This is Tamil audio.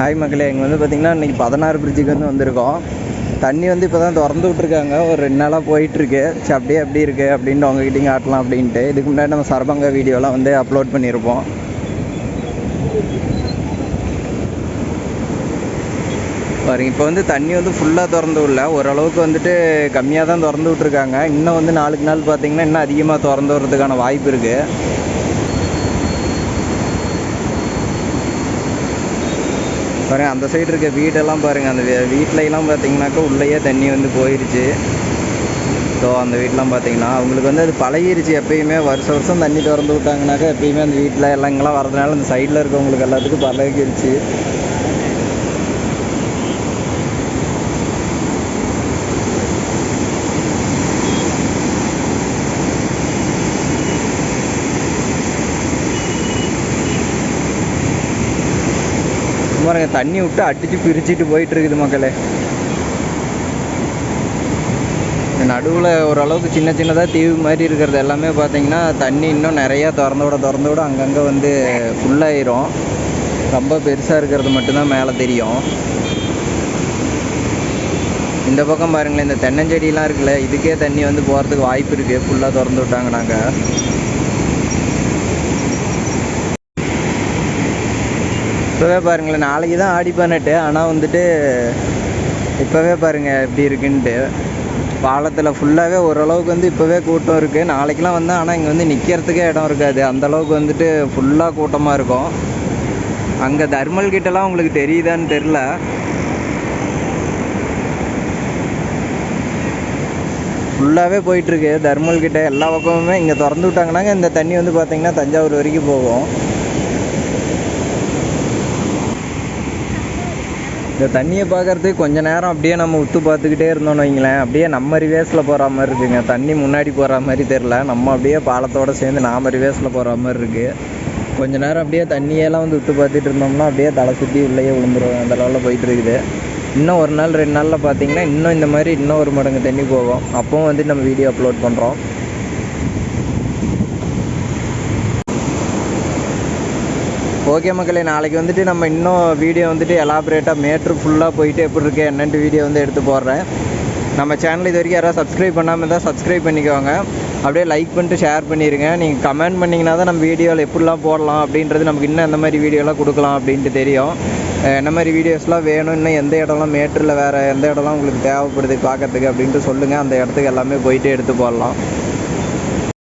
ஹாய் மக்களே, இங்கே வந்து பார்த்திங்கன்னா இன்றைக்கி 16 பிரிட்ஜுக்கு வந்து வந்திருக்கோம். தண்ணி வந்து இப்போ தான் திறந்து விட்ருக்காங்க. ஒரு 2 நாளாக போயிட்டுருக்கு. சரி, அப்படியே எப்படி இருக்குது அப்படின்ட்டு உங்ககிட்டையும் காட்டலாம் அப்படின்ட்டு. இதுக்கு முன்னாடி நம்ம சரபங்கா வீடியோலாம் வந்து அப்லோட் பண்ணியிருப்போம். பாருங்க, இப்போ வந்து தண்ணி வந்து ஃபுல்லாக திறந்து விடல, ஓரளவுக்கு வந்துட்டு கம்மியாக தான் திறந்து விட்ருக்காங்க. இன்னும் வந்து நாளுக்கு நாள் பார்த்திங்கன்னா இன்னும் அதிகமாக திறந்து விடுறதுக்கான வாய்ப்பு இருக்குது. பாருங்கள், அந்த சைடு இருக்க வீடெல்லாம் பாருங்கள். அந்த வீட்டிலலாம் பார்த்தீங்கன்னாக்கா உள்ளேயே தண்ணி வந்து போயிடுச்சு. ஸோ அந்த வீட்டெலாம் பார்த்தீங்கன்னா அவங்களுக்கு வந்து அது பழகிருச்சு. எப்பயுமே வருஷம் தண்ணி திறந்து விட்டாங்கனாக்கா எப்பயுமே அந்த வீட்டில் எல்லாம் இங்கெல்லாம் வரதுனால அந்த சைடில் இருக்கவங்களுக்கு எல்லாத்துக்கும் பழகிருச்சு. பாருங்க, தண்ணி விட்டு அடித்து பிரிச்சுட்டு போயிட்டுருக்குது மக்களே. நடுவில் ஓரளவுக்கு சின்னதாக தீவு மாதிரி இருக்கிறது எல்லாமே பார்த்தீங்கன்னா தண்ணி இன்னும் நிறையா திறந்து விட அங்கங்கே வந்து ஃபுல்லாகிரும். ரொம்ப பெருசாக இருக்கிறது மட்டும்தான் மேலே தெரியும். இந்த பக்கம் பாருங்களேன், இந்த தென்னஞ்செடியெலாம் இருக்குல்ல, இதுக்கே தண்ணி வந்து போகிறதுக்கு வாய்ப்பு இருக்குது ஃபுல்லாக திறந்து விட்டாங்கனாங்க. இப்போவே பாருங்களேன், நாளைக்கு தான் ஆடி 18. ஆனால் வந்துட்டு இப்போவே பாருங்கள் எப்படி இருக்குன்ட்டு. பாலத்தில் ஃபுல்லாகவே ஓரளவுக்கு வந்து இப்போவே கூட்டம் இருக்குது. நாளைக்கெலாம் வந்து ஆனால் இங்கே வந்து நிற்கிறதுக்கே இடம் இருக்காது. அந்தளவுக்கு வந்துட்டு ஃபுல்லாக கூட்டமாக இருக்கும். அங்கே தர்மல் கிட்டலாம் உங்களுக்கு தெரியுதான்னு தெரில. ஃபுல்லாகவே போயிட்டுருக்கு தர்மல் கிட்ட எல்லா பக்கமுமே. இங்கே திறந்து விட்டாங்கன்னாங்க இந்த தண்ணி வந்து பார்த்திங்கன்னா தஞ்சாவூர் வரைக்கும் போகும். இந்த தண்ணியை பார்க்குறதுக்கு கொஞ்சம் நேரம் அப்படியே நம்ம உத்து பார்த்துக்கிட்டே இருந்தோம்னு வைங்களேன், அப்படியே நம்ம ரிவேஸில் போகிற மாதிரி இருக்குங்க. தண்ணி முன்னாடி போகிற மாதிரி தெரில, நம்ம அப்படியே பாலத்தோடு சேர்ந்து நாம் ரிவேஸில் போகிற மாதிரி இருக்குது. கொஞ்சம் நேரம் அப்படியே தண்ணியெல்லாம் வந்து உத்து பார்த்துட்டு இருந்தோம்னா அப்படியே தலை சுற்றி உள்ளேயே விழுந்துரும். அந்த லெவலில் போயிட்டு இருக்குது. இன்னும் ஒரு நாள் 2 நாளில் பார்த்திங்கன்னா இன்னும் இந்த மாதிரி இன்னும் ஒரு மடங்கு தண்ணி போகும். அப்போவும் வந்து நம்ம வீடியோ அப்லோட் பண்ணுறோம். ஓகே மக்களே, நாளைக்கு வந்துட்டு நம்ம இன்னும் வீடியோ வந்துட்டு எலாபரேட்டாக மேட்ரு ஃபுல்லாக போயிட்டு எப்படி இருக்குது என்னென்ட்டு வீடியோ வந்து எடுத்து போடுறேன். நம்ம சேனல் இது வரைக்கும் யாராவது சப்ஸ்கிரைப் பண்ணாமல் இருந்தால் சப்ஸ்கிரைப் பண்ணிக்கோங்க. அப்படியே லைக் பண்ணிட்டு ஷேர் பண்ணிடுங்க. நீங்கள் கமெண்ட் பண்ணிங்கன்னா தான் நம்ம வீடியோவில் எப்படிலாம் போடலாம் அப்படின்றது, நமக்கு இன்னும் எந்த மாதிரி வீடியோலாம் கொடுக்கலாம் அப்படின்ட்டு தெரியும். என்ன மாதிரி வீடியோஸ்லாம் வேணும், இன்னும் எந்த இடம்லாம் மேட்டரில் வேறு எந்த இடம்லாம் உங்களுக்கு தேவைப்படுது பார்க்கறதுக்கு அப்படின்ட்டு சொல்லுங்கள். அந்த இடத்துக்கு எல்லாமே போயிட்டு எடுத்து போடலாம்.